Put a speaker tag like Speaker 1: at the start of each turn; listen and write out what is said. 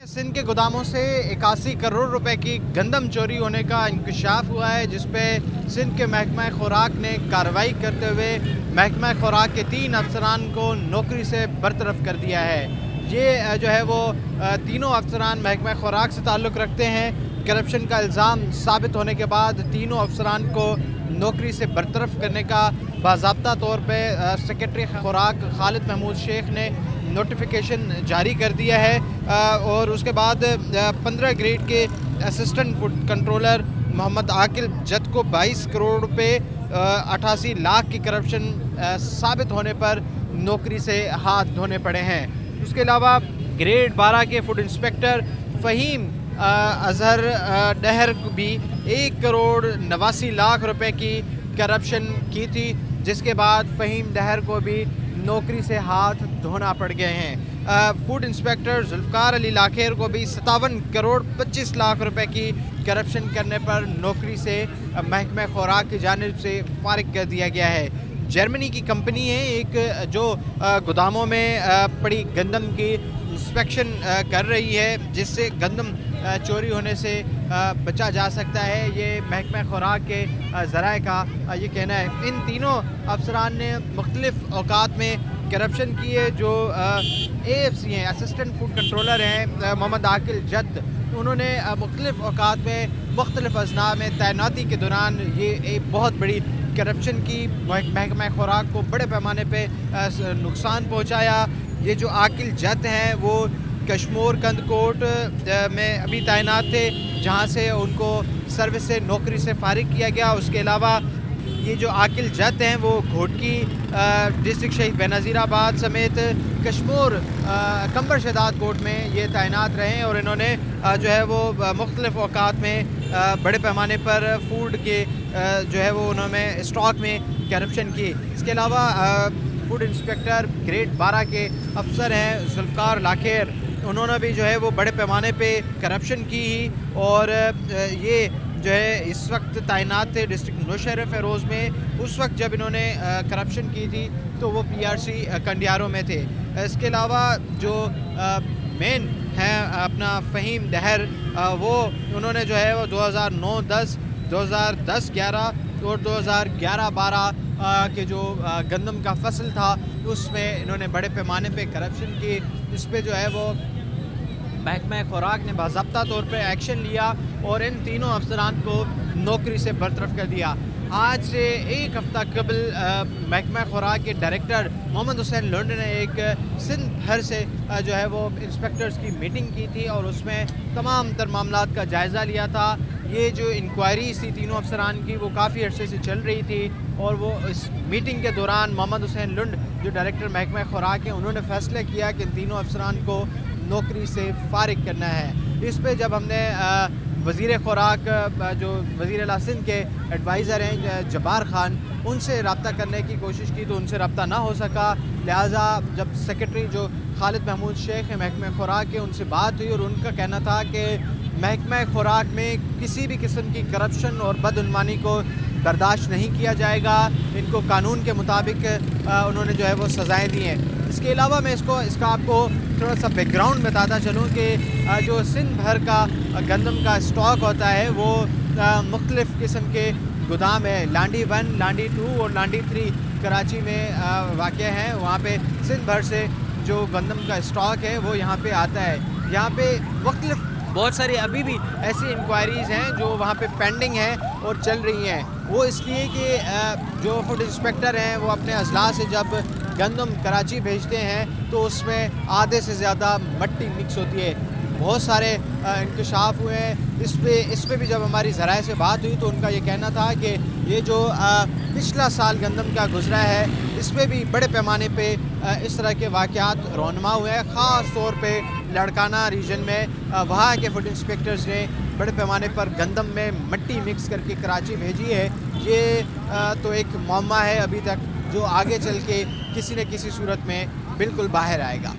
Speaker 1: सिंध के गोदामों से 81 करोड़ रुपए की गंदम चोरी होने का इंकशाफ हुआ है, जिस पे सिंध के महकमा खुराक ने कार्रवाई करते हुए महकमा खुराक के 3 अफसरान को नौकरी से बरतरफ कर दिया है। ये जो है वो तीनों अफसरान महकमा खुराक से ताल्लुक़ रखते हैं। करप्शन का इल्ज़ाम साबित होने के बाद तीनों अफसरान को नौकरी से बरतरफ करने का बाज़ाब्ता तौर पे सेक्रेटरी खुराक खालिद महमूद शेख ने नोटिफिकेशन जारी कर दिया है। और उसके बाद 15 ग्रेड के असिस्टेंट फूड कंट्रोलर मोहम्मद आकिल जत को 22 करोड़ रुपए 88 लाख की करप्शन साबित होने पर नौकरी से हाथ धोने पड़े हैं। उसके अलावा ग्रेड 12 के फूड इंस्पेक्टर फ़हीम अजहर डहर भी 1 करोड़ 89 लाख रुपए की करप्शन की थी, जिसके बाद फ़हीम डहर को भी नौकरी से हाथ धोना पड़ गए हैं। फूड इंस्पेक्टर जुल्फ़कार अली लाखेर को भी 57 करोड़ 25 लाख रुपए की करप्शन करने पर नौकरी से महकमा खुराक की जानिब से फारिग कर दिया गया है। जर्मनी की कंपनी है एक, जो गोदामों में पड़ी गंदम की इंस्पेक्शन कर रही है, जिससे गंदम चोरी होने से बचा जा सकता है। ये महकमा खुराक के ज़राए का ये कहना है। इन तीनों अफसरान ने मुख्तलिफ़ औकात में करप्शन की है। जो AFC हैं, असिस्टेंट फूड कंट्रोलर हैं मोहम्मद आकिल जत, उन्होंने मुख्तलिफ़ औकात में मुख्तलिफ़ अज़ना में तैनाती के दौरान ये एक बहुत बड़ी करप्शन की, महकमा खुराक को बड़े पैमाने पे नुकसान पहुँचाया। ये जो आकिल जत हैं वो कश्मोर कंदकोट में अभी तैनात थे, जहाँ से उनको सर्विस से नौकरी से फारिग किया गया। उसके अलावा ये जो आकिल जत हैं वो घोटकी डिस्ट्रिक्ट शहीद बेनज़ीराबाद समेत कश्मोर कंबर शहदाद कोट में ये तैनात रहे और इन्होंने जो है वो मुख्तलिफ़ औकात में बड़े पैमाने पर फूड के जो है वो उन्होंने स्टॉक में करप्शन की। इसके अलावा फूड इंस्पेक्टर ग्रेड 12 के अफसर हैं जुल्फ़कार लाखेर, उन्होंने भी जो है वो बड़े पैमाने पे करप्शन की ही। और ये जो है इस वक्त तैनात थे डिस्ट्रिक्ट नौशहर फ़ेरोज़ में। उस वक्त जब इन्होंने करप्शन की थी तो वो PRC कंडियारों में थे। इसके अलावा जो मेन हैं अपना फ़हीम डहर, वो उन्होंने जो है वो 2009-10, 2010-11 और 2011-12 के जो गंदम का फसल था उसमें इन्होंने बड़े पैमाने पे करप्शन की। इस पे जो है वो महकमा खुराक ने बाज़ाब्ता तौर पे एक्शन लिया और इन तीनों अफसरान को नौकरी से बरतरफ कर दिया। आज से एक हफ़्ता कबल महकमा खुराक के डायरेक्टर मोहम्मद हुसैन लुंड ने एक सिंध भर से जो है वो इंस्पेक्टर्स की मीटिंग की थी और उसमें तमाम तर मामलात का जायज़ा लिया था। ये जो इंक्वायरीज़ थी तीनों अफसरान की वो काफ़ी अरसे से चल रही थी और वो इस मीटिंग के दौरान मोहम्मद हुसैन लुंड जो डायरेक्टर महकमा खुराक हैं, उन्होंने फ़ैसला किया कि इन तीनों अफसरान को नौकरी से फारिग करना है। इस पे जब हमने वज़ीर खुराक जो वज़ीर आला सिंध के एडवाइज़र हैं जब्बार ख़ान, उनसे रब्ता करने की कोशिश की तो उनसे रब्ता ना हो सका। लिहाजा जब सेक्रेटरी जो खालिद महमूद शेख हैं महकमा खुराक के, उनसे बात हुई और उनका कहना था कि महकमा खुराक में किसी भी किस्म की करप्शन और बदउनवानी को बर्दाश्त नहीं किया जाएगा। इनको कानून के मुताबिक उन्होंने जो है वो सज़ाएँ दी हैं। इसके अलावा मैं इसका आपको थोड़ा सा बैकग्राउंड बताता चलूँ कि जो सिंध भर का गंदम का स्टॉक होता है वो मुख्तलिफ़ किस्म के गोदाम है। लांडी 1, लांडी 2 और लांडी 3 कराची में वाक़या हैं। वहाँ पे सिंध भर से जो गंदम का स्टॉक है वो यहाँ पे आता है। यहाँ पे मुख्तलिफ़ बहुत सारी अभी भी ऐसी इंक्वायरीज़ हैं जो वहाँ पे पेंडिंग हैं और चल रही हैं। वो इसलिए कि जो फूड इंस्पेक्टर हैं वो अपने अजला से जब गंदम कराची भेजते हैं तो उसमें आधे से ज़्यादा मट्टी मिक्स होती है। बहुत सारे इंकशाफ हुए हैं। इस पे भी जब हमारी ज़राए से बात हुई तो उनका ये कहना था कि ये जो पिछला साल गंदम का गुज़रा है इस पे भी बड़े पैमाने पे इस तरह के वाक़यात रोनमा हुए हैं। ख़ास तौर पे लड़काना रीजन में वहाँ के फूड इंस्पेक्टर्स ने बड़े पैमाने पर गंदम में मट्टी मिक्स करके कराची भेजी है। ये तो एक मौमा है अभी तक, जो आगे चल के किसी न किसी सूरत में बिल्कुल बाहर आएगा।